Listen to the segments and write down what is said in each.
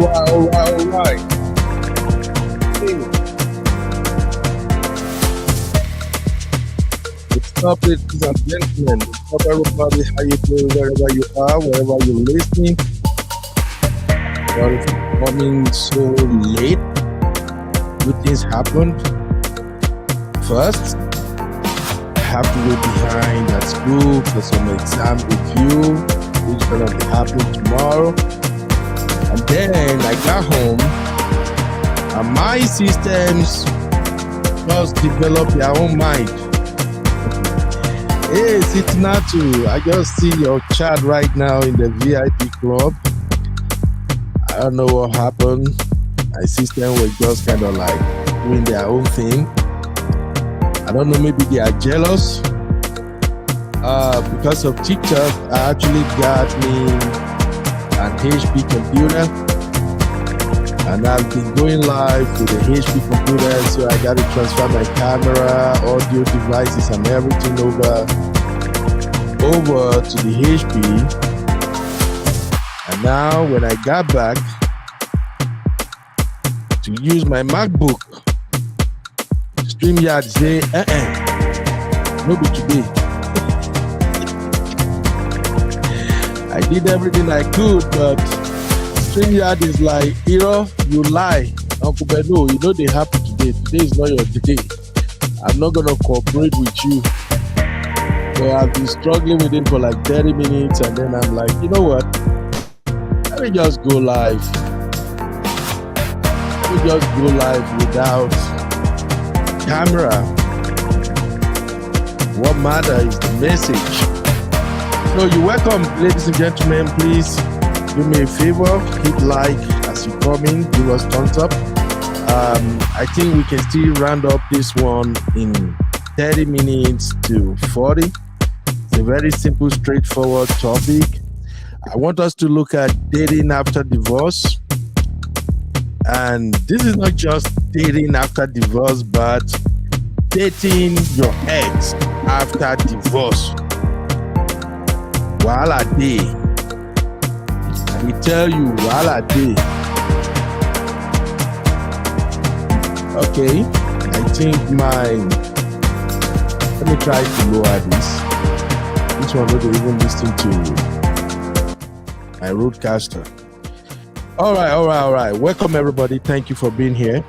All right. Hey, what's up, ladies and gentlemen? What's up, everybody? How you doing? Wherever you are, wherever you're listening. Sorry for coming so late. Good things happened. First, I have to wait behind at school for some exam review, which is gonna be happening tomorrow. And then I got home, and my systems just develop their own mind. Hey, Sitinatu, I just see your chat right now in the VIP club. I don't know what happened. My system was just kind of like doing their own thing. I don't know, maybe they are jealous. Because of TikTok, I actually got me an HP computer, and I've been going live with the HP computer, so I got to transfer my camera, audio devices, and everything over to the HP. And now, when I got back to use my MacBook, StreamYard say, no be today. I did everything I could, but StreamYard is like, you lie. Uncle Beno, they happen today. Today is not your day. I'm not going to cooperate with you. So I've been struggling with it for like 30 minutes, and then I'm like, you know what? Let me just go live. Let me just go live without camera. What matters is the message. So you're welcome, ladies and gentlemen. Please do me a favor, hit like as you come in, give us thumbs up. I think we can still round up this one in 30 minutes to 40. It's a very simple, straightforward topic. I want us to look at dating after divorce. And this is not just dating after divorce, but dating your ex after divorce. Wahala dey. I will tell you, wahala dey. Okay, I think let me try to lower this. This one not even listening to my roadcaster. All right. Welcome, everybody. Thank you for being here.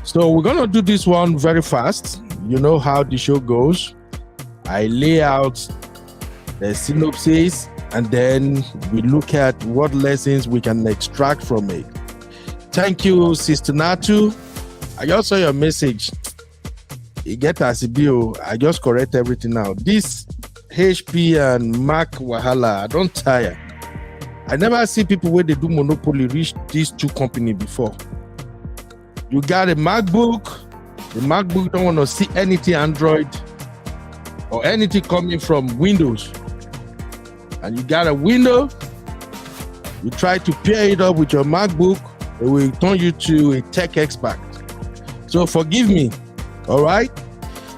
So we're going to do this one very fast. You know how the show goes. I lay out the synopsis, and then we look at what lessons we can extract from it. Thank you, Sister Natu. I just saw your message. You get as a bill. I just correct everything now. This HP and Mac wahala, I don't tire. I never see people where they do monopoly reach these two companies before. You got a MacBook. The MacBook don't want to see anything Android or anything coming from Windows. And you got a window, you try to pair it up with your MacBook, it will turn you to a tech expert. So forgive me, all right?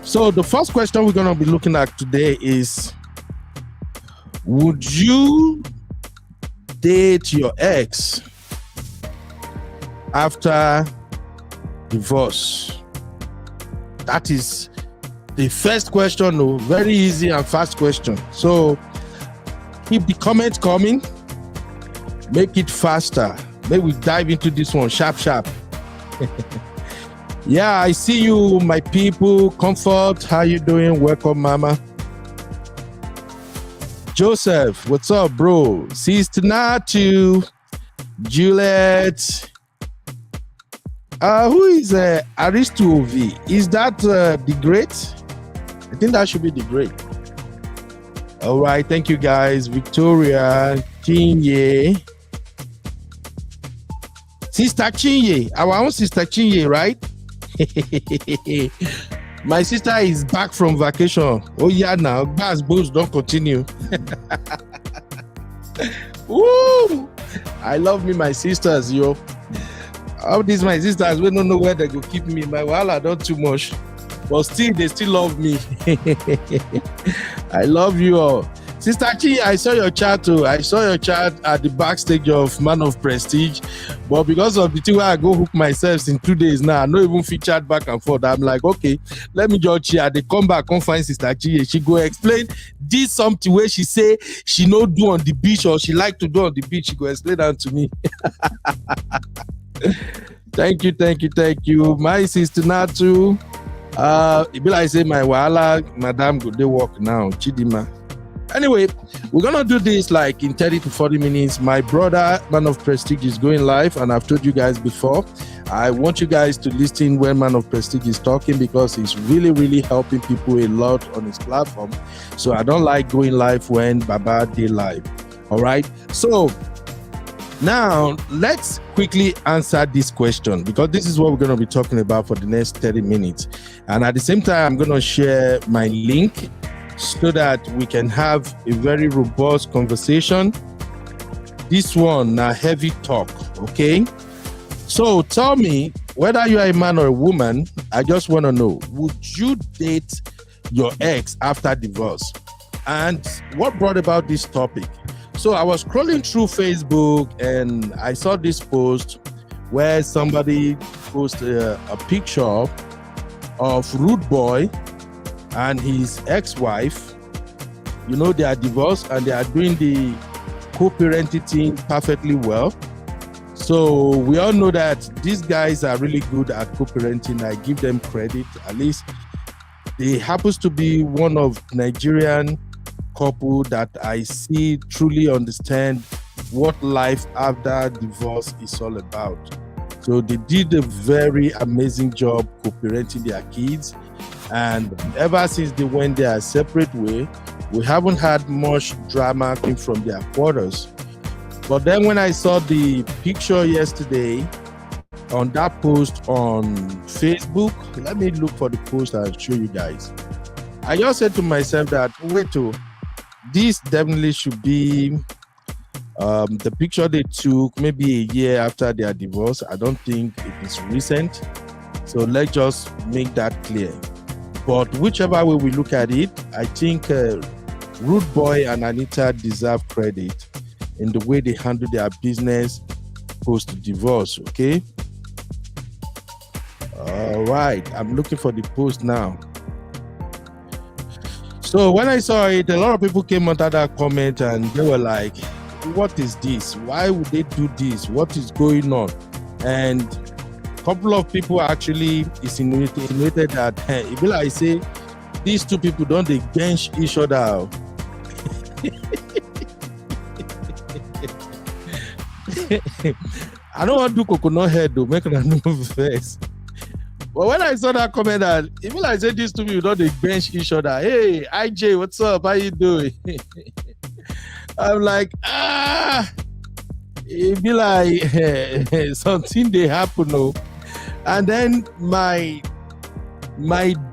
So the first question we're going to be looking at today is, would you date your ex after divorce? That is the first question, no, very easy and fast question. So keep the comments coming. Make it faster. Maybe we dive into this one sharp. Yeah, I see you, my people. Comfort, how you doing? Welcome, mama. Joseph, what's up, bro? Sister Natu, Juliet. Who is Aristo V? Is that the Great? I think that should be the Great. All right, thank you guys. Victoria, Chinye. Sister Chinye, our own Sister Chinye, right? My sister is back from vacation. Oh yeah, now Baz Boost don't continue. Woo! I love me, my sisters, yo. All these my sisters, we don't know where they go keep me. My wahala don't too much, but still they still love me. I love you all. Sister Chi, I saw your chat too. I saw your chat at the backstage of Man of Prestige, but because of the thing where I go hook myself in 2 days now, I not even featured back and forth. I'm like, okay, let me just cheer. They come back, come find Sister Chi. She go explain this something where she say she no do on the beach or she like to do on the beach. She go explain that to me. Thank you. My sister Natu. It be like say my wahala, madam, good day work now, Chidima. Anyway, we're gonna do this like in 30 to 40 minutes. My brother, Man of Prestige, is going live, and I've told you guys before. I want you guys to listen when Man of Prestige is talking because he's really, really helping people a lot on his platform. So I don't like going live when Baba did live. All right. So now let's quickly answer this question because this is what we're going to be talking about for the next 30 minutes. And at the same time, I'm going to share my link so that we can have a very robust conversation. This one, a heavy talk, okay? So tell me, whether you are a man or a woman, I just want to know, would you date your ex after divorce? And what brought about this topic? So I was scrolling through Facebook and I saw this post where somebody posted a picture of Rudeboy and his ex-wife. You know, they are divorced and they are doing the co-parenting thing perfectly well. So we all know that these guys are really good at co-parenting. I give them credit. At least they happens to be one of Nigerian couple that I see truly understand what life after divorce is all about. So they did a very amazing job co-parenting their kids. And ever since they went their separate way, we haven't had much drama coming from their quarters. But then when I saw the picture yesterday on that post on Facebook, let me look for the post and show you guys. I just said to myself that, this definitely should be the picture they took maybe a year after their divorce. I don't think it is recent. So let's just make that clear. But whichever way we look at it, I think Rudeboy and Anita deserve credit in the way they handle their business post-divorce, okay? All right, I'm looking for the post now. So when I saw it, a lot of people came under that comment and they were like, what is this? Why would they do this? What is going on? And a couple of people actually insinuated that, it be like say, these two people don't they bench each other out. I don't want to do coconut head though, make it move first. But when I saw that comment, that even like say these two people don't they bench each other. Hey, IJ, what's up? How you doing? I'm like, it be like something they happen, no. And then my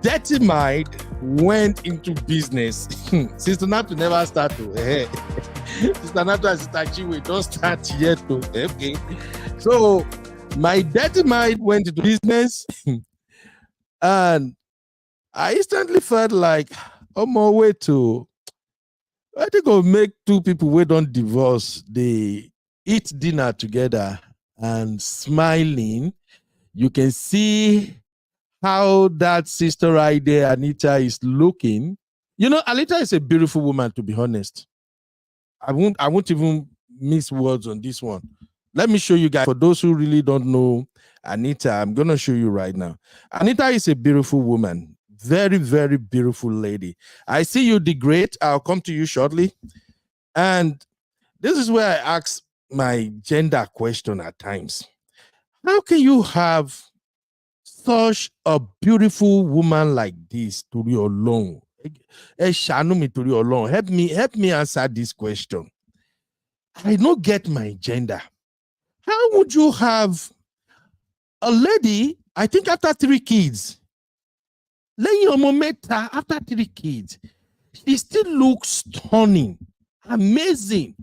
dirty mind went into business. Sister Natu never start to. Sister Natu and Sister Chiwe don't start yet to. Okay. So my dirty mind went into business. And I instantly felt like, on my way to, I think I'll make two people who don't divorce, they eat dinner together and smiling. You can see how that sister right there, Anita, is looking. You know, Anita is a beautiful woman, to be honest. I won't even miss words on this one. Let me show you guys. For those who really don't know Anita, I'm going to show you right now. Anita is a beautiful woman. Very, very beautiful lady. I see you, the great. I'll come to you shortly. And this is where I ask my gender question at times. How can you have such a beautiful woman like this to your alone? Help me answer this question. I don't get my gender. How would you have a lady, I think after 3 kids, after 3 kids, she still looks stunning, amazing.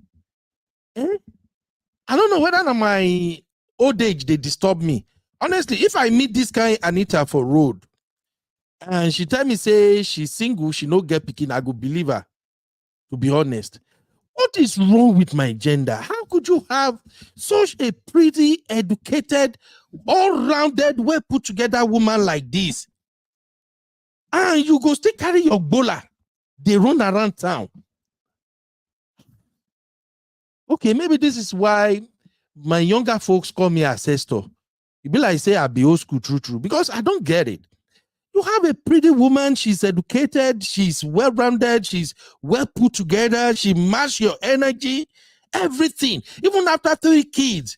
I don't know whether my old age they disturb me. Honestly, if I meet this guy Anita for road and she tell me say she's single, she no get pikin, I go believe her. to be honest. What is wrong with my gender? How could you have such a pretty, educated, all-rounded, well-put-together woman like this? And you go still carry your bola. They run around town. Okay, maybe this is why my younger folks call me ancestor. It be like say I be old school true, because I don't get it. You have a pretty woman, she's educated, she's well-rounded, she's well put together, she matches your energy, everything. Even after 3 kids,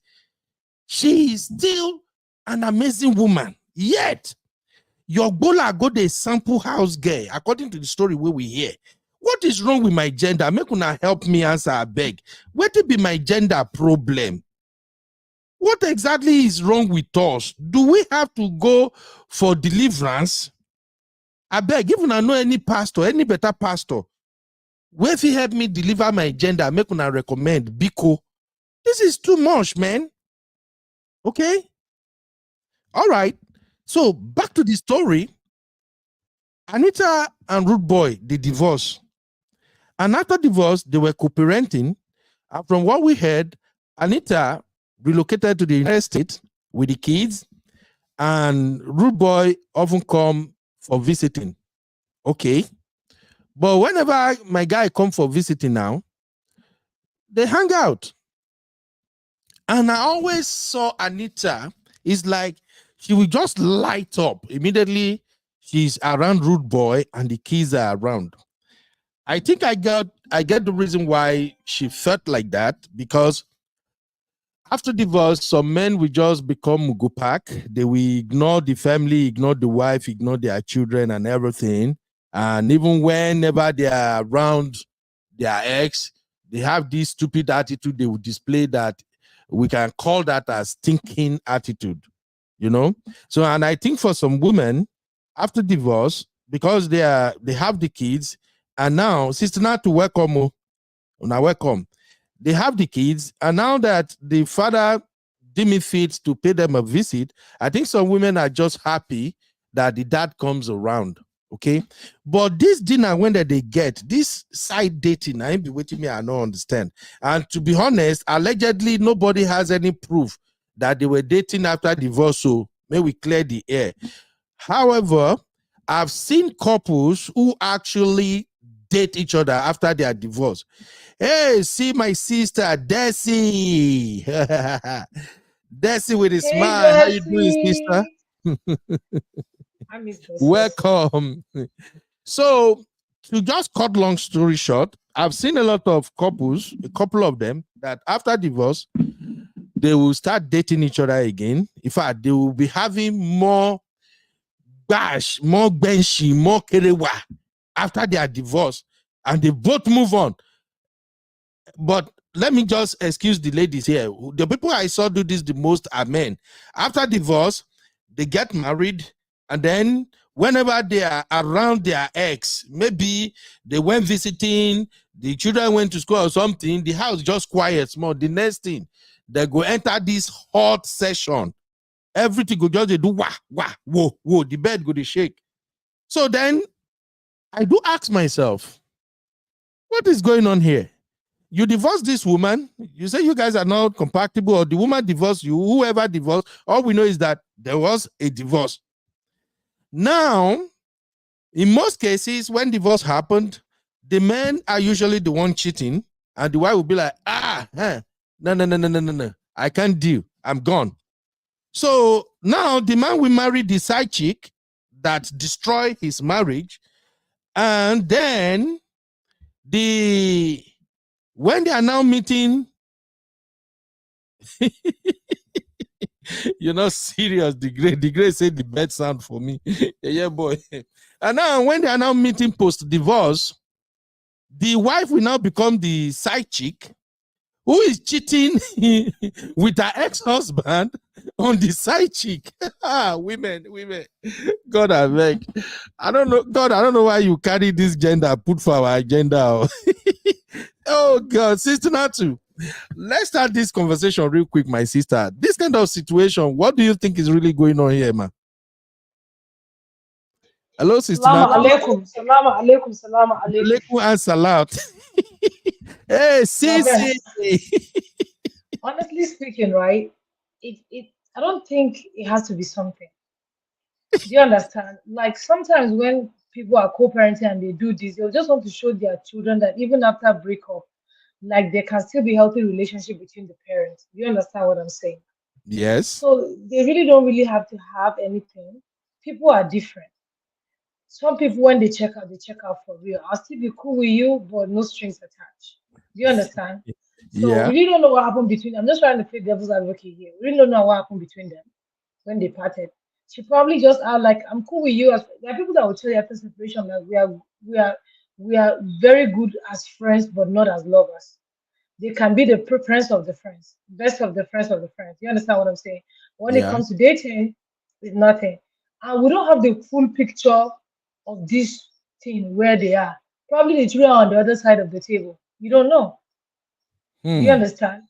she is still an amazing woman. Yet, your bola go the sample house girl, according to the story where we hear. What is wrong with my gender? Make una help me answer, I beg. What be my gender problem? What exactly is wrong with us? Do we have to go for deliverance? I beg, if I know any pastor, any better pastor, where if he help me deliver my gender, make una recommend Biko. This is too much, man. Okay? All right. So back to the story. Anita and Rudeboy, they divorced. And after divorce, they were co-parenting. And from what we heard, Anita relocated to the United States with the kids, and Rudeboy often come for visiting. Okay. But whenever my guy come for visiting now, they hang out. And I always saw Anita, it's like she will just light up immediately. She's around Rudeboy and the kids are around. I think I get the reason why she felt like that, because after divorce, some men will just become mugupak. They will ignore the family, ignore the wife, ignore their children and everything. And even whenever they are around their ex, they have this stupid attitude they will display that we can call that as stinking attitude, you know? So, and I think for some women, after divorce, because they have the kids, and now, sister, not to welcome, now welcome. They have the kids, and now that the father deemed fit to pay them a visit, I think some women are just happy that the dad comes around. Okay, but this dinner when they get this side dating, I ain't be waiting me, I don't understand. And to be honest, allegedly nobody has any proof that they were dating after divorce, so may we clear the air. However, I've seen couples who actually date each other after their divorce. Hey, see my sister Desi. Desi with a smile. How you doing, sister? Welcome. So, to just cut long story short, I've seen a lot of couples, a couple of them, that after divorce, they will start dating each other again. In fact, they will be having more bash, more benchy, more kerewa after their divorce, and they both move on. But let me just excuse the ladies here. The people I saw do this the most are men. After divorce, they get married, and then whenever they are around their ex, maybe they went visiting, the children went to school or something, the house just quiet small. The next thing, they go enter this hot session. Everything go just they do wah, wah, whoa, whoa, the bed go to shake. So then I do ask myself, what is going on here? You divorced this woman, you say you guys are not compatible, or the woman divorced you, whoever divorced, all we know is that there was a divorce. Now, in most cases, when divorce happened, the men are usually the one cheating, and the wife will be like, no, I can't deal, I'm gone. So now the man will marry the side chick that destroy his marriage, and then when they are now meeting, you're not serious. The great said the bed sound for me. Yeah, boy. And now when they are now meeting post-divorce, the wife will now become the side chick who is cheating with her ex-husband on the side chick. Women. God, I beg. I don't know. God, I don't know why you carry this gender put for our agenda. Oh, God. Sister Natu, let's start this conversation real quick, my sister. This kind of situation, what do you think is really going on here, man? Hello, Sister Salama Nat. alaikum. Salama alaikum. Salama alaikum. Alaikum and salat. Hey, Brother, Sisi. honestly speaking, right? I don't think it has to be something. Do you understand? Like sometimes when people are co-parenting and they do this, they'll just want to show their children that even after breakup, like there can still be healthy relationship between the parents. Do you understand what I'm saying? Yes. So they really don't really have to have anything. People are different. Some people, when they check out for real. I'll still be cool with you, but no strings attached. Do you understand? So Yeah. we really don't know what happened between. I'm just trying to play devil's advocate here. We really don't know what happened between them when they parted. She probably just are like, I'm cool with you. There are people that will tell you after separation that we are we are very good as friends, but not as lovers. They can be the friends of the friends, best of the friends of the friends. You understand what I'm saying? When it Yeah. comes to dating, it's nothing. And we don't have the full picture of this thing where they are. Probably the children are on the other side of the table. You don't know. Do you Hmm. understand?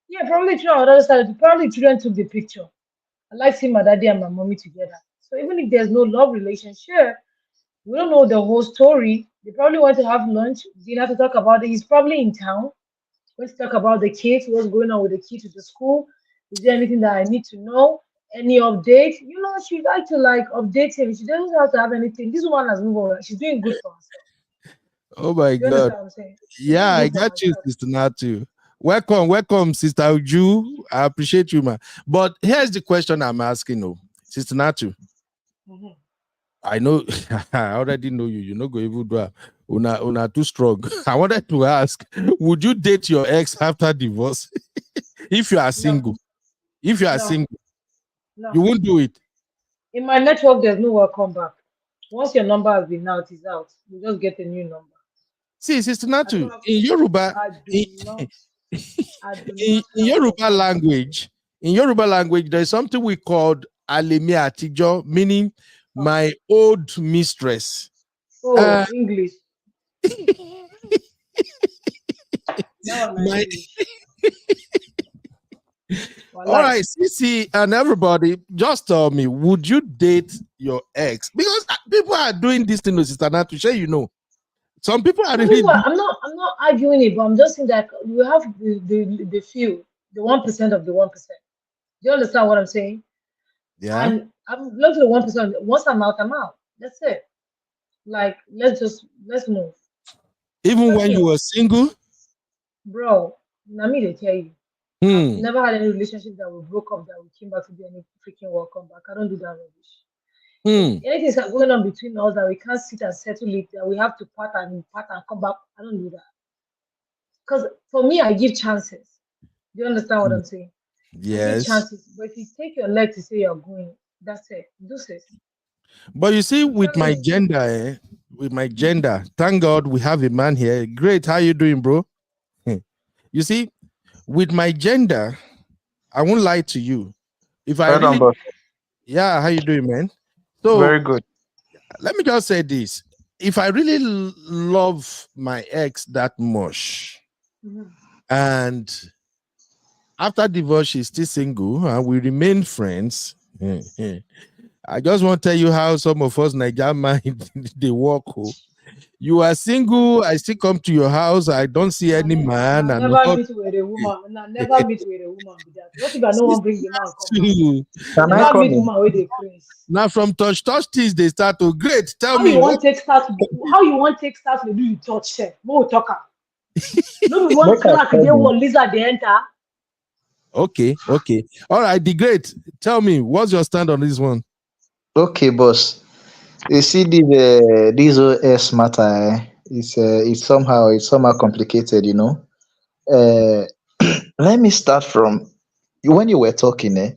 Yeah, probably the children are on the other side. Probably the children took the picture. I like seeing my daddy and my mommy together. So even if there's no love relationship, we don't know the whole story. They probably want to have lunch, dinner to talk about it. He's probably in town. Let's talk about the kids. What's going on with the kids to the school? Is there anything that I need to know? Any update? You know, she like to like update him. She doesn't have to have anything. This woman has moved on. She's doing good for herself. Oh my Do you God. understand what I'm saying? She's Yeah, doing I good for got you, herself. Sister Natu. Welcome, welcome, Sister Uju. I appreciate you, man. But here's the question I'm asking, oh, Sister Natu. Mhm. I know I already know you. You know, go even do una too strong. I wanted to ask, would you date your ex after divorce? If you are No, single, if you are no, single, you no. won't do it. In my network, there's no welcome back. Once your number has been out, it's out. You just get a new number. See, Sister I don't Natu, have. in Yoruba, I in, do not. I do in not have Yoruba welcome back. language, there's something we called alemi atijo, meaning Oh, my old mistress. oh, Uh, English. That one, my English. all Walai. right, Sisi and everybody, just tell me, would you date your ex? Because people are doing this thing, Sister Natu. Sure, you know, some people are No, this really one I'm not arguing it, but I'm just saying that we have the few, the 1% of the 1%. Do you understand what I'm saying? yeah. And I'm love to the 1%. Once I'm out, I'm out. That's it. Like let's move. Even Let's when you move. were single. Bro, now me they tell you. I've Hmm. never had any relationship that we broke up that we came back to do any freaking welcome back. I don't do that rubbish. If Hmm. anything's going on between us that we can't sit and settle it, that we have to part and come back, I don't do that. Because for me, I give chances. Do you understand what I'm saying? I give Yes. chances. But if you take your leg to say you're going, that's it. Do it. But you see, I'm with telling my you. gender, with my Mhm. gender, thank God we have a man here. Great. How you doing, bro? You see, with my gender, I won't lie to you. If I Well done, really, boss. yeah, how you doing, man? So Very good. let me just say this. If I really love my ex that much, Mhm. and after divorce, she's still single, and we remain friends. I just want to tell you how some of us Niger mind they work. Oh. You are single, I still come to your house, I don't see any man, Now and never all. meet with a woman. Now never meet with a woman with that. What if I no one bring the man come back? Too. Can I Now, Never come meet in? woman with a craze. now from touch things they start to great. Tell How you me what. want take start? How you want take start to do the touch set? No talker. No be one Make I crack come dey in. one lizard dey enter. Okay, okay, all right. The great. Tell me what's your stand on this one? Okay, boss. You see this OS matter. It's somehow complicated. Uh, Let me start from when you were talking.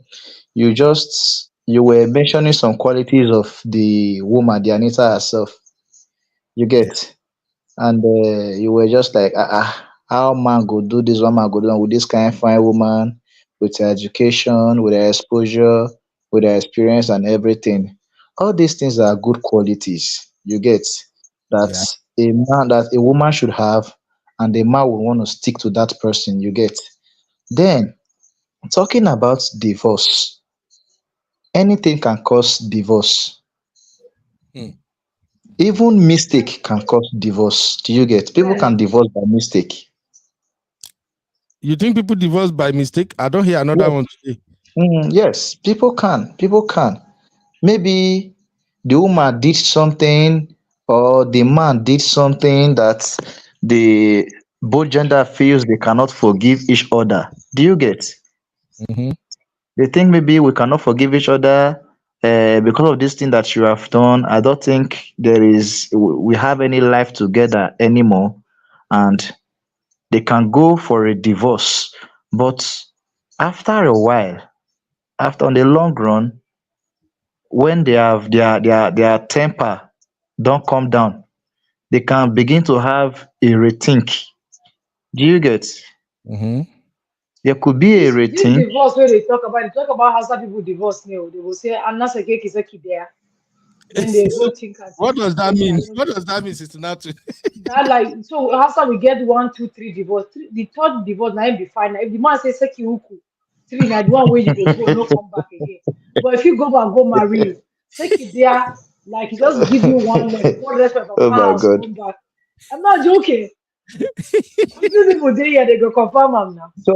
You were mentioning some qualities of the woman, the Anita herself. You Yeah, get. And you were just like, how man go do this, one man go do am with this kind of fine woman, with her education, with her exposure, with her experience and everything. All these things are good qualities. You get that yeah. that a woman should have, and a man will want to stick to that person. You get. Then talking about divorce, anything can cause divorce. Hmm. Even mistake can cause divorce. Do you get? People can Really? divorce by mistake. You think people divorce by mistake? I don't hear another Yes. one today. Yes, people can. People can. Maybe the woman did something or the man did something that the both gender feels they cannot forgive each other. Do you get? Mm-hmm. They think maybe we cannot forgive each other because of this thing that you have done. I don't think we have any life together anymore, and they can go for a divorce. But after a while, after on the long run, when they have their temper don't come down, they can begin to have a rethink. Do you get? Mm-hmm. There could be a This rethink. divorce where they talk about how some people divorce now. They will say I'm not saying it's okay there. Then they go think and say What this does is that okay. mean? I don't What does that mean, Sister Natu? that like so after we get one, two, three divorce, the third divorce now it be fine. Now, if the man say seki uku, three now the one where you go no come back again. But if you go back go marry you, seki there like he just give you one leg, go rest for Oh papa my house, God. come back. I'm not joking. If these people there yeah, they go confirm am now. So,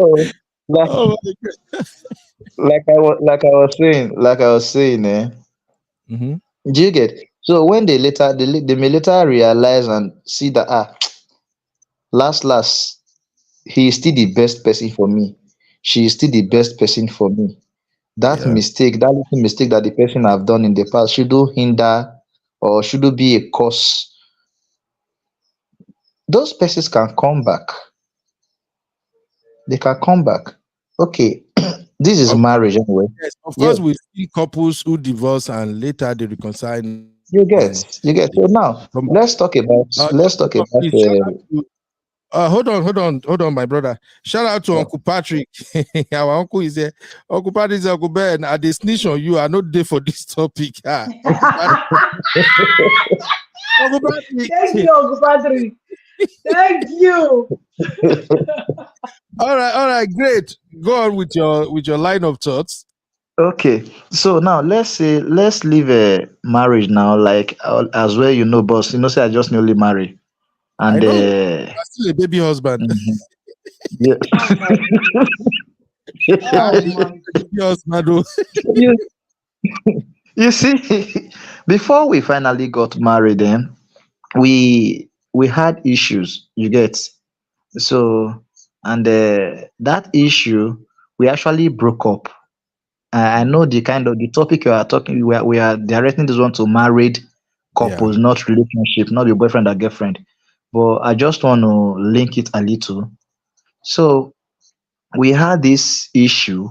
like Oh my God. like I was saying, Mm-hmm. do you get? So when they may later realize and see that last he is still the best person for me. She is still the best person for me. Yeah. That little mistake that the person have done in the past shouldn't hinder or shouldn't be a cause. Those persons can come back. They can come back. Okay, this is Of, marriage anyway. yes, of Yes, course, we see couples who divorce and later they reconcile you and get, you get. they So now come back. let's Just talk hold on, about please. Shout out to hold on, my brother. Shout out to Uncle Patrick. Our uncle is here. Uncle Patrick is Uncle Ben. I dey snitch on you. I no dey for this topic. Ah, Uncle Patrick. Uncle Thank Patrick. you, Uncle Patrick. Thank you. All right, great. Go on with your line of thoughts. okay. So now let's leave a marriage now, like as well. Boss. Say I just newly married, I and know you're still a baby husband. mhm, yeah. Oh my goodness. Ah, Oh you're my a goodness. baby husband. Oh. you, you see, before we finally got married, then we had issues. You get. So, and that issue, we actually broke up. I know the kind of the topic you are talking. We are directing this one to married Yeah. couples, not relationship, not your boyfriend or girlfriend. But I just want to link it a little. So we had this issue,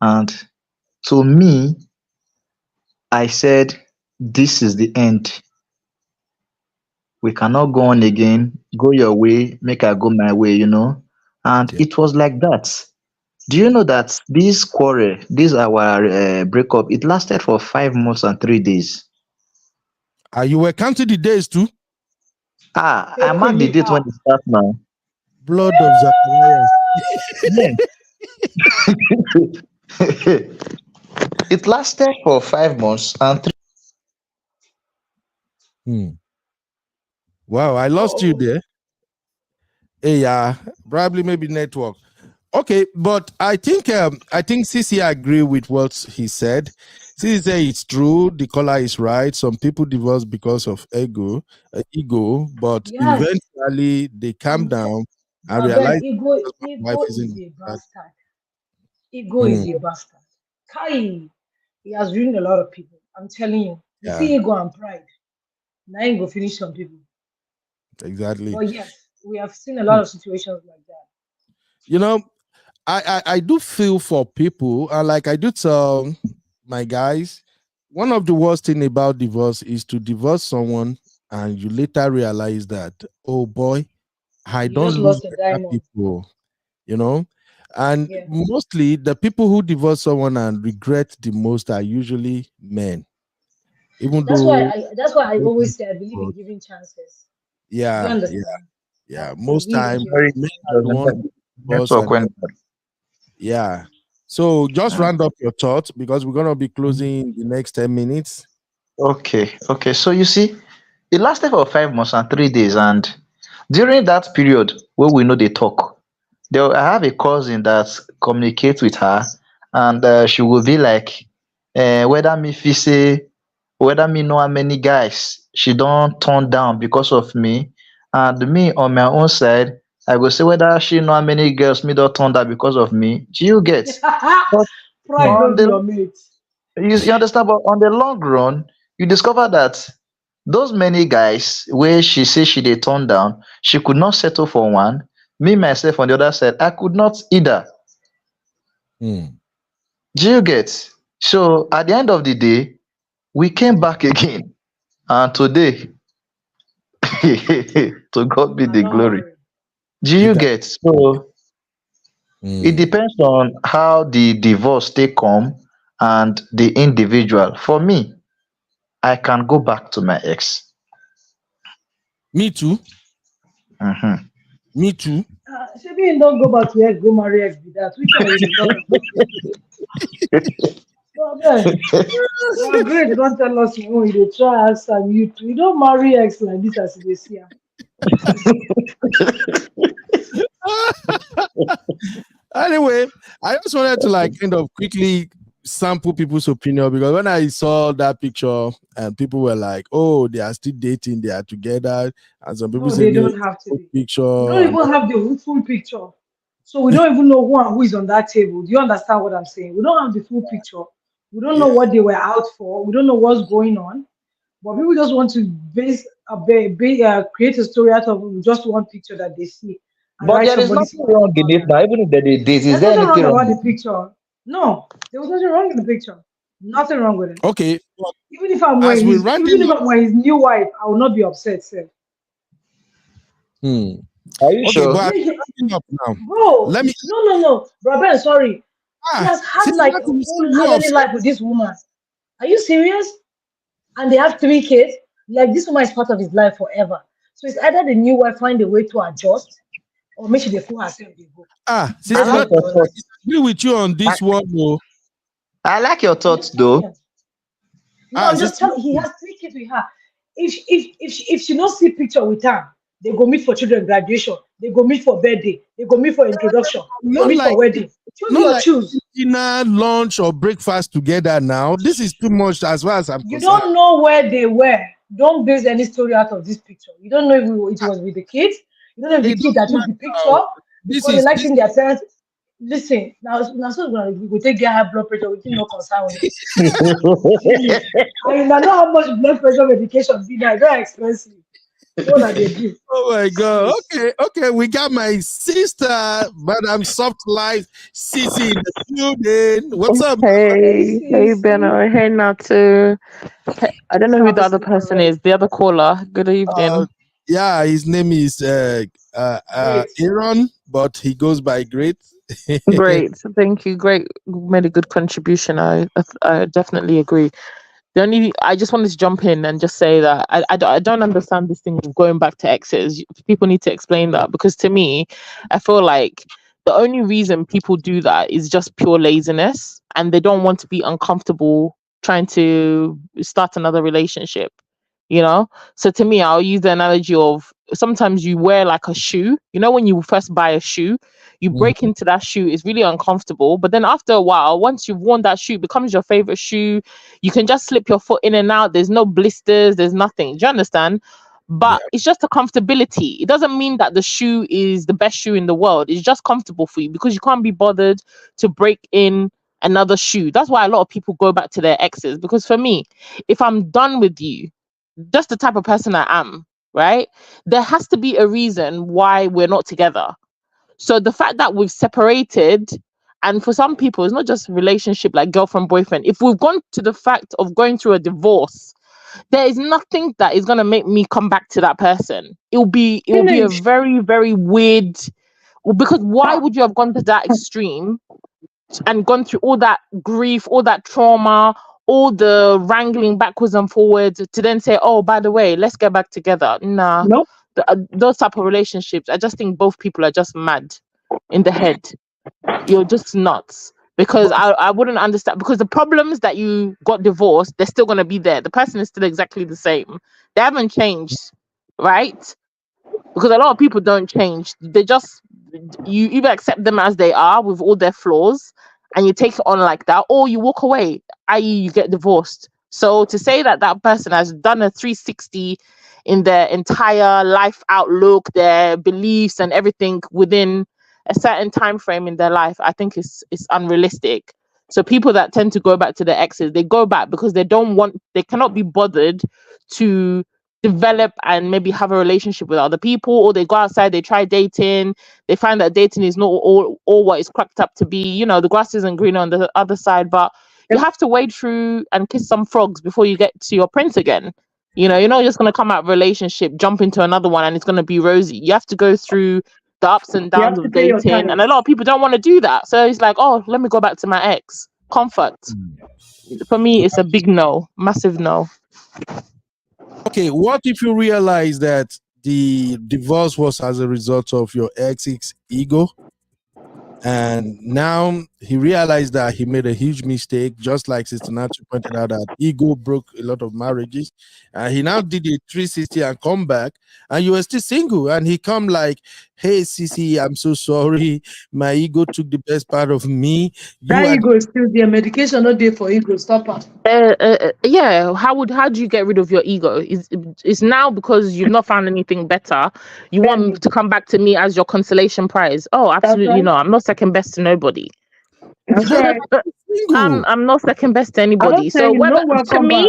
and to me, I said, "This is the end. We cannot go on again. Go your way, make I go my way." And Yeah. it was like that. Do you know that this our breakup, it lasted for 5 months and 3 days. You were counting the days too. I marked the Faithfully, date when it starts now. Blood of Zacharias. Yeah. It lasted for 5 months and three. Hmm. Wow, I lost you oh, there. Yeah, probably maybe network. Okay, but I think CC agree with what he said. CC said it's true, the caller is right. Some people divorce because of ego, but yes. eventually they calm Um, down and but then realize husband and wife ego isn't is on a track. bastard. Ego is Hmm, a bastard. Kai, he has ruined a lot of people. I'm telling you. You yeah, see ego and pride. Now you go finish some people. exactly. But yes, we have seen a Hmm. lot of situations like that. You know, I do feel for people, and like I do tell my guys, one of the worst thing about divorce is to divorce someone and you later realize that, oh boy, I You don't just lose lost a better diamond. people, you know. And Yeah. mostly the people who divorce someone and regret the most are usually men, even though That's why I women, always say I believe in but giving chances. Do you yeah, understand? yeah. I Most believe in time giving Sorry, a men chance. are the one who divorce network and went yeah. So just bad. round up your thoughts because we're gonna be closing the next 10 minutes. Okay, okay. So you see, It lasted for 5 months and 3 days, and during that period wey we no dey talk, I have a cousin that communicate with her, and she go be like, whether me feel say, whether me know how many guys she don turn down because of me, and me on my own side I go say whether she know how many girls me don turn down because of me. Do you get? But Pride on no be the your mate. you understand, but on the long run you discover that those many guys wey she say she dey turn down, she could not settle for one. Me myself on the other side, I could not either. Hmm. Do you get? So at the end of the day, we came back again, and today to God be Una the no glory. worry. Do You you got. get? So it Hmm. depends on how the divorce take come and the individual. For me, I can go back to my ex. Me too. Mhm. Me too. Shebi you don't go back to ex, go marry ex be that. Which one you dey talk about? No, abeg. Now Grace don't tell us you you dey try ask am you too. You don't marry ex like this as you dey see am. Anyway, I just wanted to like kind of quickly sample people's opinion because when I saw that picture and people were like, "Oh, they are still dating, they are together," and some people No, say, they "No, don't it's have to a be. We picture," don't and even have the full picture. So we don't even know who and who is on that table. Do you understand what I'm saying? We don't have the full picture. We don't know yeah, what they were out for. We don't know what's going on. But people just want to create a story out of just one picture that they see and But write there is somebody's nothing story wrong in about it that. now, even if they dey date. Is There's there nothing anything wrong wrong about the with it? picture. No, there was nothing wrong with the picture. Nothing wrong with it. okay. But as we Even rounding if up, I'm his new wife, I will not be upset, sir. hmm. Are you Okay, sure? but as Yeah, we're rounding up now, bro, let me no. Bro, Ben, sorry. He has had Sister like a Latin, whole no harmony upset. life with this woman. Are you serious? And they have 3 kids. Like this woman is part of his life forever. So it's either the new wife find a way to adjust or make sure they fool herself they go. I Sister Let's like just Latin, be your I thoughts. honest. disagree with you on I, this one, though. I like your thoughts though. Yeah. No, I'm just Sister telling. He Latin, has 3 kids with her. If she don't see picture with her, they go meet for children graduation. They go meet for birthday. They go meet for introduction. They go not meet for like wedding. Choose not your like choose. dinner, lunch, or breakfast together now. This is too much as far as I'm You concerned. don't know where they were. Don't base any story out of this picture. You don't know if it was with the kids. You don't know if the It kid that doesn't took the matter. picture This because they is like this. seeing their parents. Listen, now so we go take get high blood pressure. We think no concern with it. Really, I know how much blood pressure medication be now. Very expensive. What are they do? Oh my god. Yes. Okay. We got my sister, Madam Soft Life, Sissy in the building. What's up? Hey, Hey Cece. Benno, hey Natu. I don't What's know who up, the other Sister person Ray? is. The other caller. Good Uh, evening. yeah, his name is Great. Aaron, but he goes by Great. Great, thank you. Great, made a good contribution. I definitely agree. The only I just wanted to jump in and just say that I don't understand this thing of going back to exes. People need to explain that because to me, I feel like the only reason people do that is just pure laziness and they don't want to be uncomfortable trying to start another relationship. You know, so to me, I'll use the analogy of sometimes you wear like a shoe. You know, when you first buy a shoe, you Mhm. break into that shoe, it's really uncomfortable. But then after a while, once you've worn that shoe, it becomes your favorite shoe. You can just slip your foot in and out. There's no blisters. There's nothing. Do you understand? Yeah. But it's just a comfortability. It doesn't mean that the shoe is the best shoe in the world. It's just comfortable for you because you can't be bothered to break in another shoe. That's why a lot of people go back to their exes. Because for me, if I'm done with you, just the type of person I am, right? There has to be a reason why we're not together. So the fact that we've separated, and for some people, it's not just relationship like girlfriend, boyfriend. If we've gone to the fact of going through a divorce, there is nothing that is gonna make me come back to that person. It will be a Finish. very, very weird because why would you have gone to that extreme and gone through all that grief, all that trauma, all the wrangling backwards and forwards to then say, "Oh, by the way, let's get back together." Nah, Nope. those type of relationships, I just think both people are just mad in the head. You're just nuts. because But I wouldn't understand, because the problems that you got divorced, they're still going to be there. The person is still exactly the same. They haven't changed, right? Because a lot of people don't change. They just, you either accept them as they are with all their flaws and you take it on like that, or you walk away, i.e. you get divorced. So to say that that person has done a 360 in their entire life outlook, their beliefs and everything within a certain time frame in their life, I think is unrealistic. So people that tend to go back to their exes, they go back because they cannot be bothered to develop and maybe have a relationship with other people, or they go outside, they try dating, they find that dating is not all what it's cracked up to be. You know, the grass isn't green on the other side, but you have to wade through and kiss some frogs before you get to your prince again. You know, you're not just going to come out of a relationship, jump into another one, and it's going to be rosy. You have to go through the ups and You have downs to of pay your dating, and a tithes. lot of people don't want to do that. So it's like, oh, let me go back to my ex. Comfort. For me, it's a big no, massive no. okay, what if you realize that the divorce was as a result of your ex's ego? And now he realized that he made a huge mistake, just like Sister Nancy pointed out that ego broke a lot of marriages. And he now did a 360 and come back, and you were still single. And he come like, "Hey, Sissy, I'm so sorry. My ego took the best part of me. You That are ego is still there. Medication not there for ego. Stop it. Yeah, how do you get rid of your ego? Is now because you've not found anything better, you want me Benny. to come back to me as your consolation prize? Oh, That's absolutely right. not. I'm not second best to nobody. That's right. single." I'm not second best to I anybody. don't tell So you, whether no welcome back.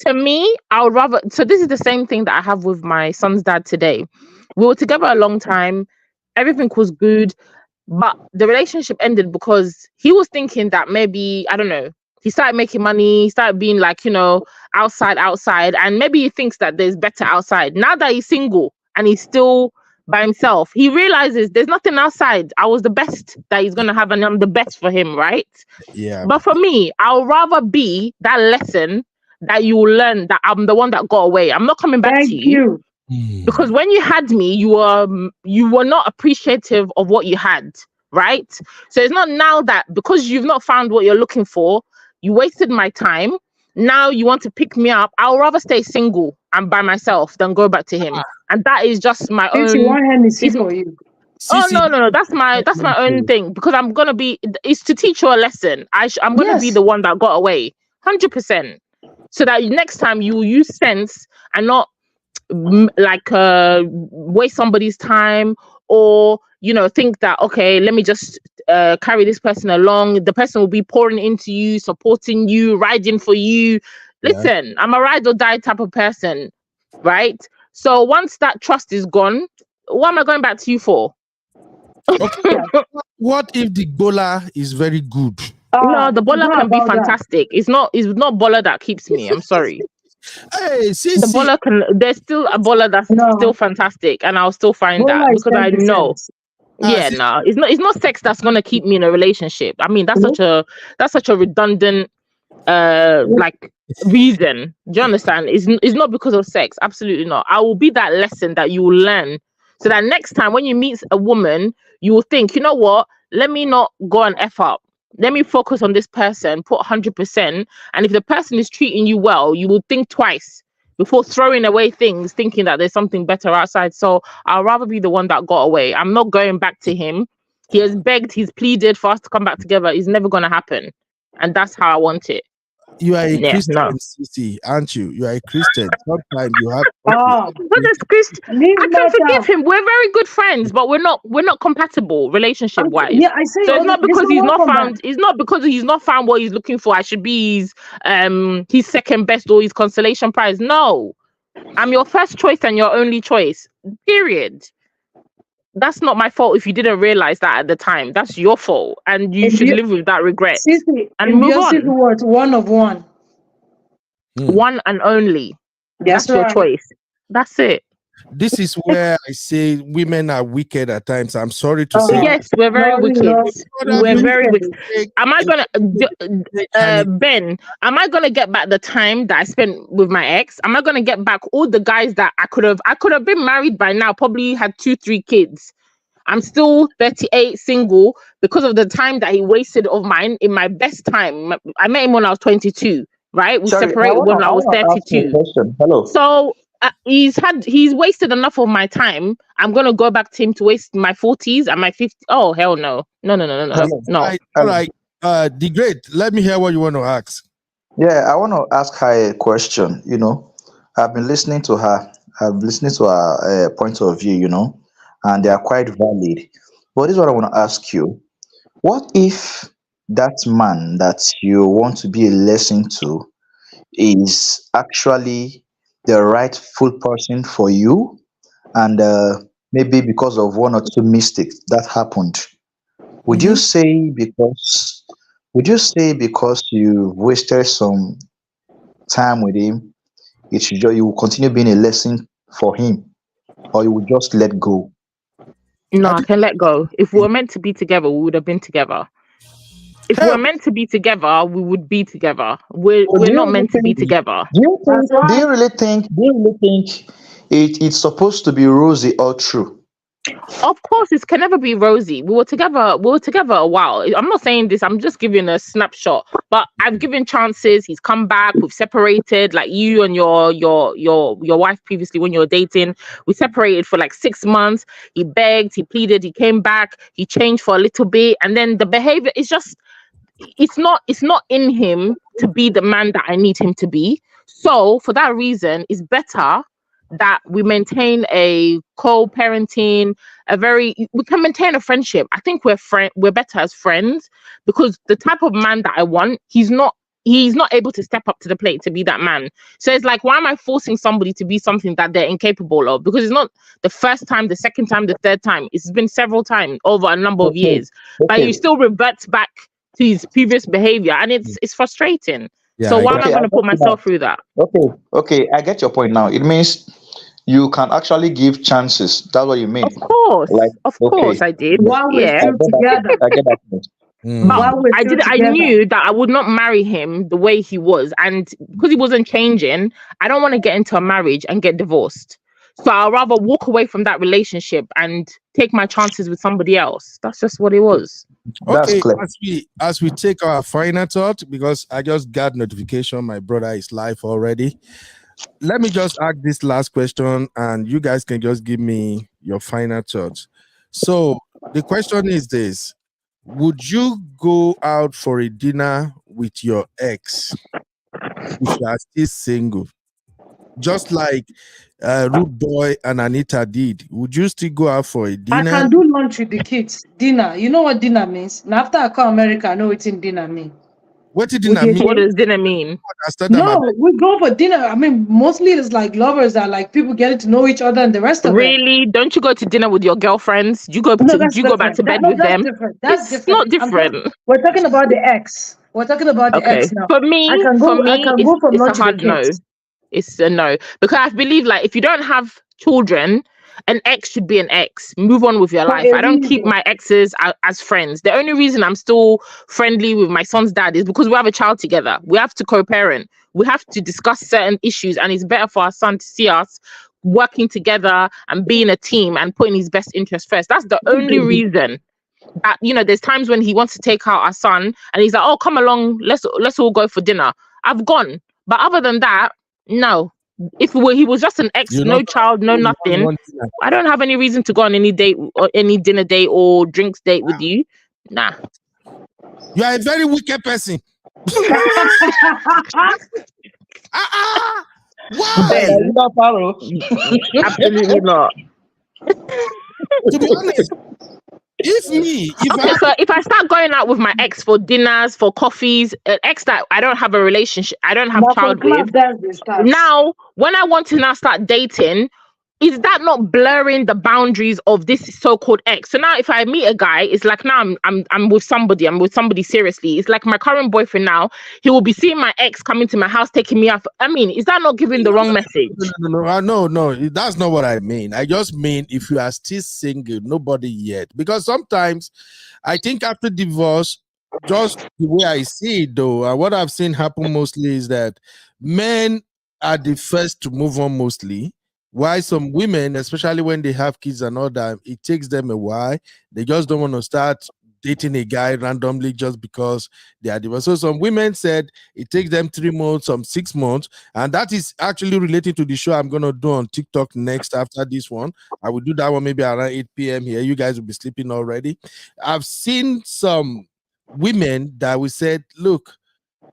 to me, I would rather. So this is the same thing that I have with my son's dad today. We were together a long time. Everything was good. But the relationship ended because he was thinking that maybe, I don't know, he started making money, he started being like, you know, outside, and maybe he thinks that there's better outside. Now that he's single and he's still by himself, he realizes there's nothing outside. I was the best that he's gonna have, and I'm the best for him, right? Yeah. But for me, I'll rather be that lesson that you will learn that I'm the one that got away. I'm not coming back to Thank you. you. Because when you had me, you were not appreciative of what you had, right? So it's not now that because you've not found what you're looking for, you wasted my time. Now you want to pick me up. I'll rather stay single and by myself than go back to him. And that is just my Since you own. want Hennessy It's, for you. oh Sissy, no, that's my own thing, because I'm gonna be. It's to teach you a lesson. I'm gonna be Yes. the one that got away, 100%, so that next time you will use sense and not like waste somebody's time, or think that, okay, let me just carry this person along. The person will be pouring into you, supporting you, riding for you. yeah. Listen, I'm a ride or die type of person, right? So once that trust is gone, what am I going back to you for? Okay. What if the gola is very good? No, the It's baller not can be about that. fantastic. It's not baller that keeps me, I'm sorry. Hey, The Sissy, baller there's still a baller that's still No. fantastic, and I'll still find Bola that is because I know. 10%. Yeah, Sissy, no, it's not sex that's gonna keep me in a relationship. I mean, Nope. that's such a redundant like reason. Do you understand? It's not because of sex. Absolutely not. I will be that lesson that you will learn, so that next time when you meet a woman, you will think, you know what? Let me not go and f up. Let me focus on this person, put 100%. And if the person is treating you well, you will think twice before throwing away things, thinking that there's something better outside. So I'll rather be the one that got away. I'm not going back to him. He has begged, he's pleaded for us to come back together. It's never going to happen. And that's how I want it. you are a Yeah, Christian, no. Sissy, aren't you? You are a Christian. Sometimes you have. What is Christ? Leave I can forgive matter. him. We're very good friends, but we're not compatible relationship wise. Yeah, I say So it's not there's because no welcome back. he's not found what he's looking for. I should be his second best or his consolation prize. No. I'm your first choice and your only choice. Period. That's not my fault if you didn't realize that at the time. That's your fault. And you In should Be- live with that regret Sissy, and in move Beyonce's on. words, one of one. One and only. That's That's your right. choice. That's it. This is where I say women are wicked at times. I'm sorry to say. Yes, we're very No, wicked. Other We're people very wicked. take Am I a gonna and Ben? Am I gonna get back the time that I spent with my ex? Am I gonna get back all the guys that I could have been married by now? Probably had 2, 3 kids. I'm still 38, single, because of the time that he wasted of mine in my best time. I met him when I was 22, right? We Sorry, separated when I I was wanna ask you a 32. question. Hello. So he's wasted enough of my time. I'm gonna go back to him to waste my 40s and my 50s. Oh hell no. No, no, no, no, no. Hello. No. All Hello. right. The great. Let me hear what you want to ask. Yeah, I want to ask her a question. I've been listening to her. I've listened to her point of view. And they are quite valid. But this is what I want to ask you. What if that man that you want to be a lesson to is actually the rightful person for you, and maybe because of one or two mistakes that happened, would you Mm-hmm. say because would you say because you wasted some time with him, you will continue being a lesson for him, or you will just let go? No, I I think. can let go. If we were meant to be together, we would have been together. If we Hell, were meant to be together, we would be together. We're Do you not really meant to be think? together. That's Do right. you really think? Do you really think it's supposed to be rosy all through? Of course, it can never be rosy. We were together. We were together a while. I'm not saying this. I'm just giving a snapshot. But I've given chances. He's come back. We've separated. Like you and your wife previously when you were dating. We separated for like 6 months. He begged. He pleaded. He came back. He changed for a little bit, and then the behavior is just. It's not in him to be the man that I need him to be. So for that reason, it's better that we maintain a co-parenting, we can maintain a friendship. I think we're better as friends, because the type of man that I want, he's not able to step up to the plate to be that man. So it's like, why am I forcing somebody to be something that they're incapable of? Because it's not the first time, the second time, the third time. It's been several times over a number of Okay. years. But Okay. you still revert back to his previous behavior, and it's frustrating. yeah, So I why am got. I Okay. I going to get put you now. myself through that? Okay. Okay. I get your point now. It means you can actually give chances. That's what you Of mean. course, Like, of course, okay. I did. While we're Yeah, I still get that point. together. I get that point. but Mm. While we're still I together. knew that I would not marry him the way he was, and because he wasn't changing, I don't want to get into a marriage and get divorced. So I'll rather walk away from that relationship and take my chances with somebody else. That's just what it was. That's Okay, clear. as we take our final thought, because I just got notification my brother is live already. Let me just ask this last question, and you guys can just give me your final thoughts. So the question is this: would you go out for a dinner with your ex if you are still single? Just like Rudeboy and Anita did. Would you still go out for a I dinner? can do lunch with the kids. Dinner. You know what dinner means? Now after I come America, I know what in dinner mean. What did With dinner the mean? What kids. does dinner mean? I started my No, we go for dinner. I mean, mostly it's like lovers are like people getting to know each other and the rest of it. Really? Don't you go to dinner with your girlfriends? No, Do that's you go back different. to That bed no, with that's them? different. That's It's different. not different. We're talking about the ex. We're talking about the Okay. ex now. For I me, can for go. I me, can it's go for it's a lunch with the hard no. kids. It's a no, because I believe, like, if you don't have children, an ex should be an ex. Move on with your For life. a I don't keep reason. my exes as friends. The only reason I'm still friendly with my son's dad is because we have a child together. We have to co-parent. We have to discuss certain issues, and it's better for our son to see us working together and being a team and putting his best interest first. That's the only reason. There's times when he wants to take out our son, and he's like, "Oh, come along, let's all go for dinner." I've gone, but other than that, no. If he was just an ex, you no not child, no you don't nothing, want dinner. I don't have any reason to go on any date or any dinner date or drinks date with you. Nah. You are a very wicked person. Why? Ben, Anita Faro. absolutely not. To be honest, if I Okay, so if I start going out with my ex for dinners, for coffees, an ex that I don't have a relationship, I don't have Now for child with, club dance they start. now when I want to now start dating, is that not blurring the boundaries of this so-called ex? So now if I meet a guy, it's like now I'm with somebody seriously. It's like my current boyfriend now, he will be seeing my ex coming to my house, taking me out. I mean, is that not giving the wrong message? no, that's not what I mean. I just mean if you are still single, nobody yet. Because sometimes I think after divorce, just the way I see it though, and what I've seen happen mostly is that men are the first to move on mostly. why some women, especially when they have kids and all that, it takes them a while. They just don't want to start dating a guy randomly just because they are divorced. So some women said it takes them 3 months, some 6 months, and that is actually related to the show I'm gonna do on TikTok next after this one. I will do that one maybe around 8 p.m. here. You guys will be sleeping already. I've seen some women that we said, look,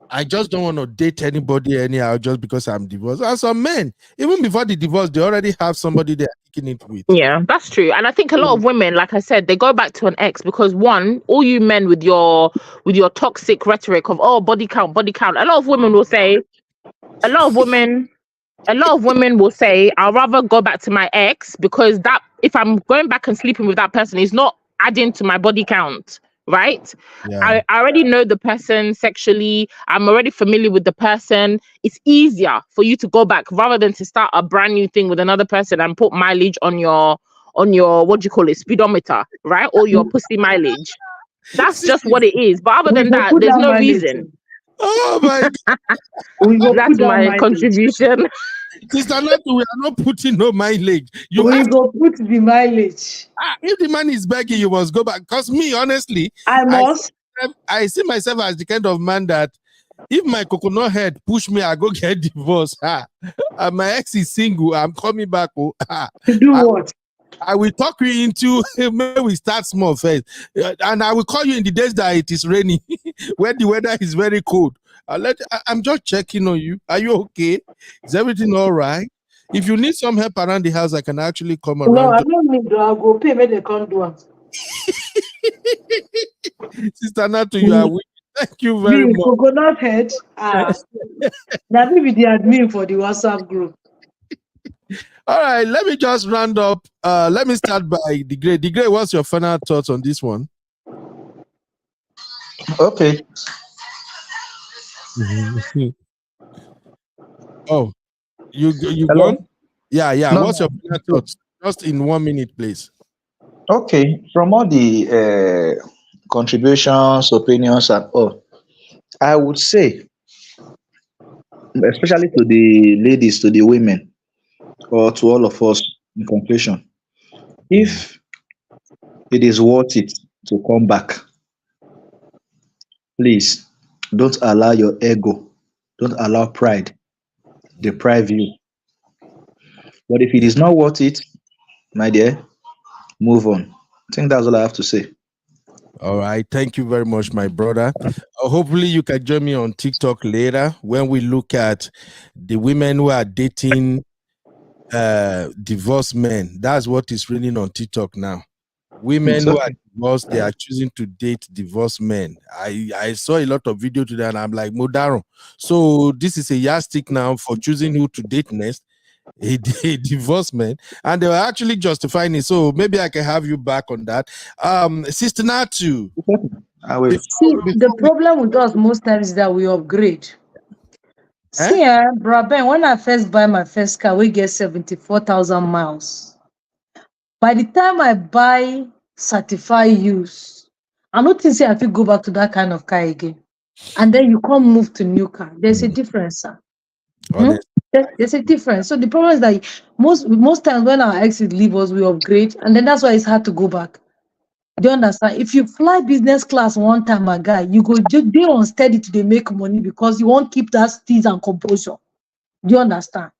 I just don't want to date anybody anyhow just because I'm divorced. And some men, even before the divorce, they already have somebody they're kicking it with. Yeah, that's true. And I think a lot of women, like I said, they go back to an ex because one, all you men with your toxic rhetoric of body count, body count. A lot of women will say, a lot of women will say, I'll rather go back to my ex because that if I'm going back and sleeping with that person, is not adding to my body count, right? Yeah. I already know the person sexually. I'm already familiar with the person. It's easier for you to go back rather than to start a brand new thing with another person and put mileage on your what do you call it, speedometer, right? Or your pussy mileage. That's just what it is. But other We than go that, put there's that no mileage. reason. Oh my God. We go That's put that my mileage. contribution. Sister Natu, we are not putting no mileage. You We have to, go put the mileage. if the man is begging, you must go back. Because me, honestly, I must. I see myself as the kind of man that if my coconut head push me, I go get divorced. And my ex is single. I'm coming back. To do what? I will talk you into maybe we start small first, and I will call you in the days that it is raining, when the weather is very cold. I'm just checking on you. Are you okay? Is everything all right? If you need some help around the house, I can actually come No, around. I don't need to. I'll go pay when they can't do it. Sister Natu, you are weak. Thank you very Me, much. coconut head. That may be the admin for the WhatsApp group. All right, let me just round up. Let me start by the grade. The grade, what's your final thoughts on this one? Okay. Oh, you Hello. gone? Yeah. No, What's your no. final thoughts? Just in 1 minute, please. Okay. From all the contributions, opinions, and all, I would say, especially to the ladies, to the women, or to all of us in conclusion, if it is worth it to come back, please don't allow your ego, don't allow pride deprive you. But if it is not worth it, my dear, move on. I think that's all I have to say. All right. Thank you very much, my brother. Hopefully, you can join me on TikTok later when we look at the women who are dating divorced men. That's what is raining on TikTok now. Women It's who are okay. divorced, they are choosing to date divorced men. I saw a lot of video today and I'm like, Modaro. So this is a yardstick now for choosing who to date next. A divorced man, and they were actually justifying it. So maybe I can have you back on that. Sister Natu, It's okay. I will. See, the before we problem with us most times is that we upgrade. eh? See, bro, Ben, when I first buy my first car, we get 74,000 miles. By the time I buy certified use, I don't think say I feel go back to that kind of car again. And then you can't move to new car. There's a difference, sir. Hmm? Honest. There's a difference. So the problem is that most times when our exes leave us, we upgrade, and then that's why it's hard to go back. Do you understand? If you fly business class one time, my guy, you go just be on steady to they make money because you won't keep that steeze and composure. Do you understand?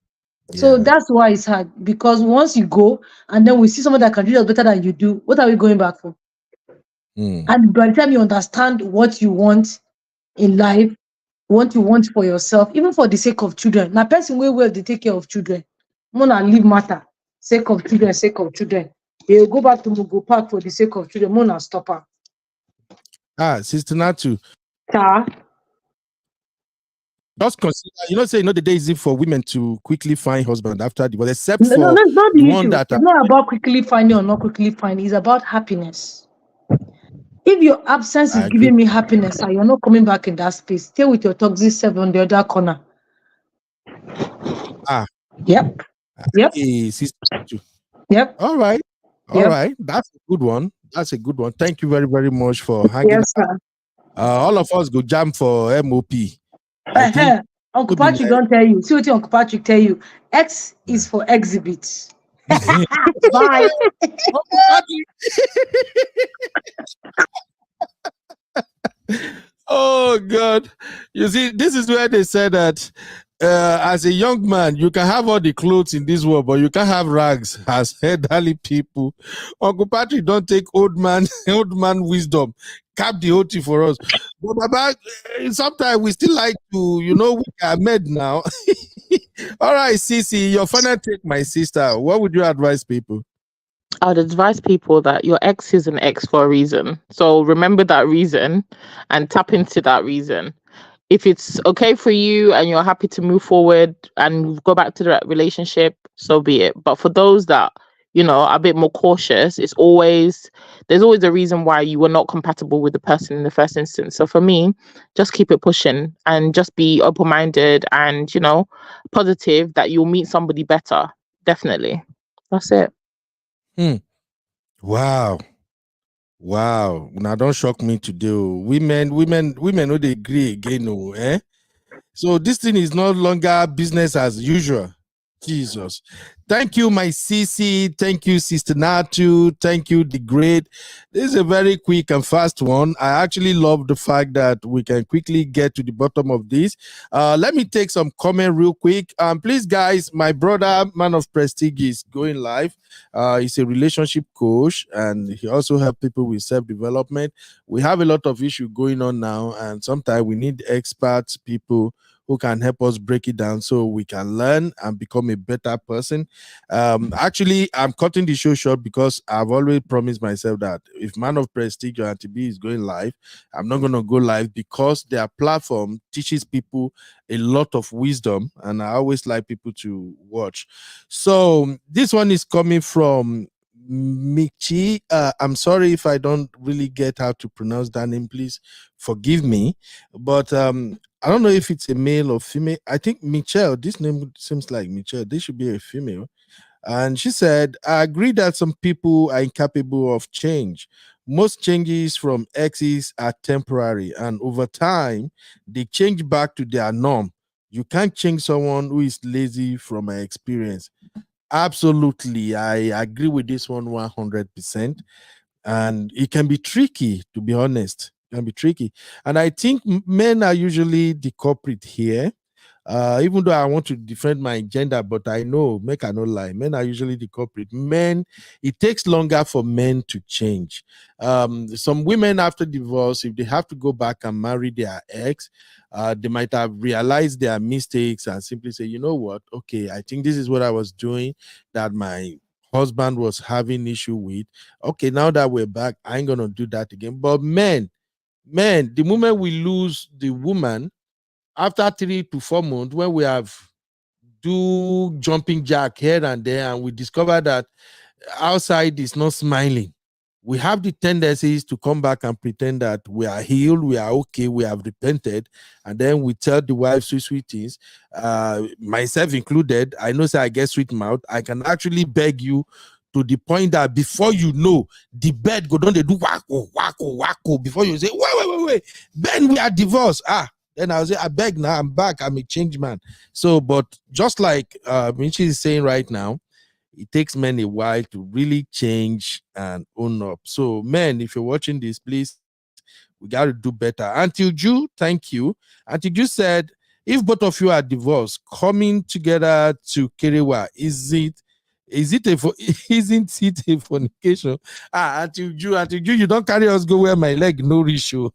So Yeah. that's why it's hard because once you go and then we see someone that can do us better than you do, what are we going back for? Mm. And by the time you understand what you want in life, what you want for yourself, even for the sake of children. Now, person will they take care of children. Mona leave matter. Sake of children, sake of children. They go back to Mugo Park for the sake of children. Mona stop her. Sister Natu, Ta. just consider, say, the day is easy for women to quickly find husband after divorce, except No, for that's not the the one issue. that It's not about quickly finding or not quickly finding. It's about happiness. If your absence I is agree. giving me happiness and you're not coming back in that space, stay with your toxic self on the other corner. Ah, Yep. Yep. Sister Natu. Yep. All right. All Yep. right. That's a good one. That's a good one. Thank you very, very much for hanging Yes, out. sir. All of us go jam for MOP. I think Uncle No be Patrick don't tell you. See what Uncle Patrick tell you. X is for exhibit. lie. Bye. Uncle Patrick. Oh God! You see, this is where they said that as a young man, you can have all the clothes in this world, but you can't have rags as elderly people. Uncle Patrick, don't take old man, old man wisdom. Cap the OT for us. But Baba, sometimes we still like to, we are mad now. All right, Cece, your final take, my sister. What would you advise people? I would advise people that your ex is an ex for a reason. So remember that reason and tap into that reason. If it's okay for you and you're happy to move forward and go back to the relationship, so be it. But for those that, are a bit more cautious, there's always a reason why you were not compatible with the person in the first instance. So for me, just keep it pushing and just be open-minded and, positive that you'll meet somebody better. Definitely. That's it. Wow. Wow. Now don't shock me today. Women no dey agree again. Eh? So this thing is no longer business as usual. Jesus. Thank you, my CC. Thank you, Sister Natu. Thank you, the great. This is a very quick and fast one. I actually love the fact that we can quickly get to the bottom of this. Let me take some comment real quick. Please, guys, my brother, Man of Prestige, is going live. He's a relationship coach and he also helps people with self-development. We have a lot of issue going on now, and sometimes we need experts, people who can help us break it down so we can learn and become a better person. Actually, I'm cutting the show short because I've always promised myself that if Man of Prestige or Auntie B is going live, I'm not going to go live because their platform teaches people a lot of wisdom, and I always like people to watch. So this one is coming from Michi. I'm sorry if I don't really get how to pronounce that name. Please forgive me. But I don't know if it's a male or female. I think Michelle. This name seems like Michelle. This should be a female. And she said, I agree that some people are incapable of change. Most changes from exes are temporary, and over time, they change back to their norm. You can't change someone who is lazy from my experience. Absolutely. I agree with this one 100%. And it can be tricky, to be honest. It can be tricky. And I think men are usually the culprit here. Even though I want to defend my gender, but I know, make I no lie, men are usually the culprit. Men, it takes longer for men to change. Some women after divorce, if they have to go back and marry their ex, they might have realized their mistakes and simply say, you know what, okay, I think this is what I was doing that my husband was having issue with. Okay, now that we're back, I ain't gonna do that again. But men, the moment we lose the woman, after 3 to 4 months, when we have do jumping jack here and there, and we discover that outside is not smiling, we have the tendencies to come back and pretend that we are healed, we are okay, we have repented, and then we tell the wife sweet things, myself included. I know, say I get sweet mouth. I can actually beg you to the point that before you know, the bed go down, they do wacko, wacko, wacko. Before you say, wait, Ben, we are divorced. Then I'll say, I beg now, I'm back, I'm a changed man. So, but just like Michi is saying right now, it takes men a while to really change and own up. So, men, if you're watching this, please, we got to do better. Until Jew, thank you. Until Jew said, if both of you are divorced, coming together to Kerewa, isn't it a fornication? Until Jew, you don't carry us go where my leg no reach you.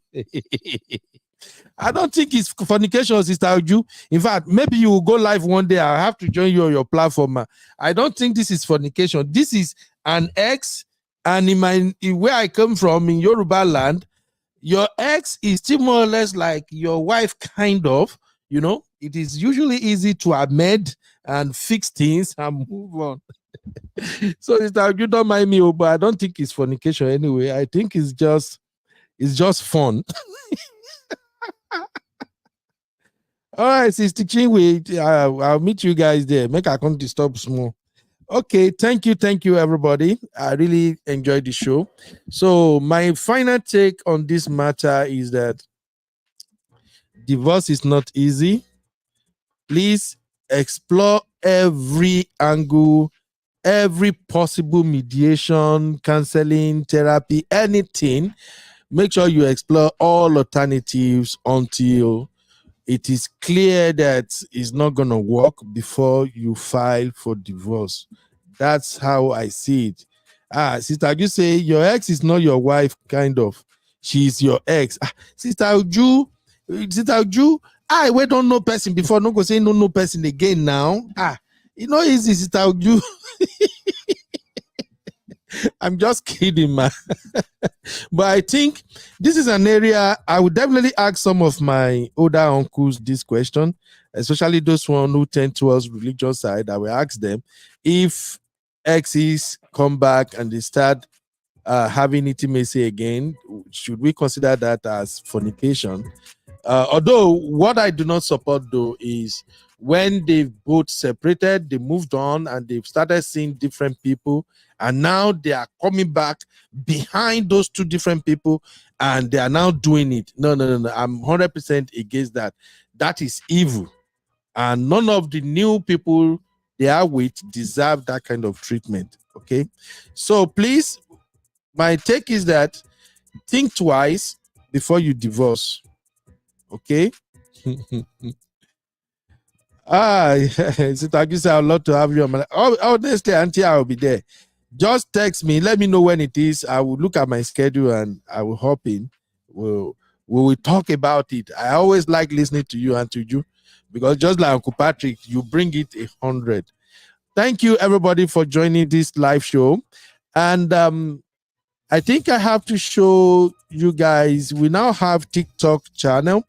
I don't think it's fornication, Sister Uju. In fact, maybe you will go live one day. I'll have to join you on your platform. I don't think this is fornication. This is an ex. And in where I come from, in Yoruba land, your ex is still more or less like your wife, kind of. It is usually easy to amend and fix things and move on. So, Sister Uju, don't mind me, but I don't think it's fornication anyway. I think it's just fun. All right, Sister Chinwe, I'll meet you guys there. Make I come to stop small. Okay, thank you, everybody. I really enjoyed the show. So my final take on this matter is that divorce is not easy. Please explore every angle, every possible mediation, counseling, therapy, anything. Make sure you explore all alternatives until it is clear that it's not going to work before you file for divorce. That's how I see it. Sister, you say your ex is not your wife, kind of. She's your ex. Sister Uju, we don't know person before. No go say no person again now. Easy, Sister Uju. I'm just kidding, man. But I think this is an area I would definitely ask some of my older uncles this question, especially those one who tend towards religious side. I will ask them if exes come back and they start having intimacy again, should we consider that as fornication? Although what I do not support though is when they've both separated, they moved on and they've started seeing different people, and now they are coming back behind those two different people and they are now doing it. No. I'm 100% against that. That is evil. And none of the new people they are with deserve that kind of treatment. Okay. So please, my take is that think twice before you divorce. Okay. Sister Agisa, I'd love to have you on my. Honestly, Auntie, I'll be there. Just text me. Let me know when it is. I will look at my schedule and I will hop in. We will talk about it. I always like listening to you and to you, because just like Uncle Patrick, you bring it 100. Thank you, everybody, for joining this live show. And I think I have to show you guys. We now have TikTok channel.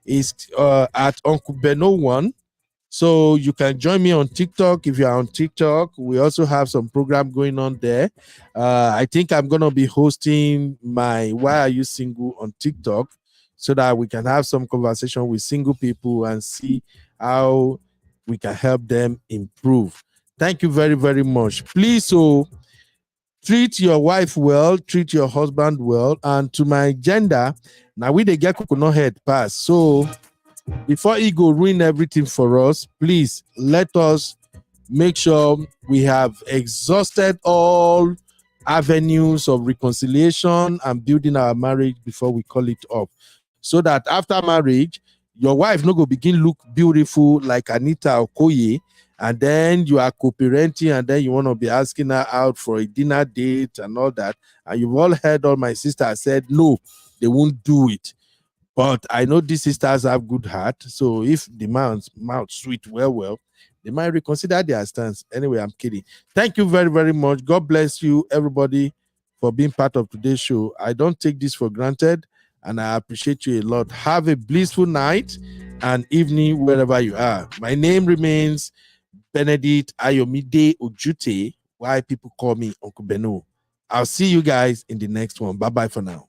It's at Uncle Beno 1. So you can join me on TikTok if you are on TikTok. We also have some program going on there. I think I'm going to be hosting my Why Are You Single on TikTok, so that we can have some conversation with single people and see how we can help them improve. Thank you very, very much. Please, treat your wife well, treat your husband well. And to my gender, now we they get coconut head pass. So before he go ruin everything for us, please let us make sure we have exhausted all avenues of reconciliation and building our marriage before we call it off. So that after marriage, your wife no go begin look beautiful like Anita Okoye, and then you are co-parenting, and then you want to be asking her out for a dinner date and all that. And you've all heard all my sisters said, no, they won't do it. But I know these sisters have good heart. So if the man's mouth sweet well, they might reconsider their stance. Anyway, I'm kidding. Thank you very, very much. God bless you, everybody, for being part of today's show. I don't take this for granted, and I appreciate you a lot. Have a blissful night and evening wherever you are. My name remains Benedict Ayomide Ojute, why people call me Uncle Beno. I'll see you guys in the next one. Bye-bye for now.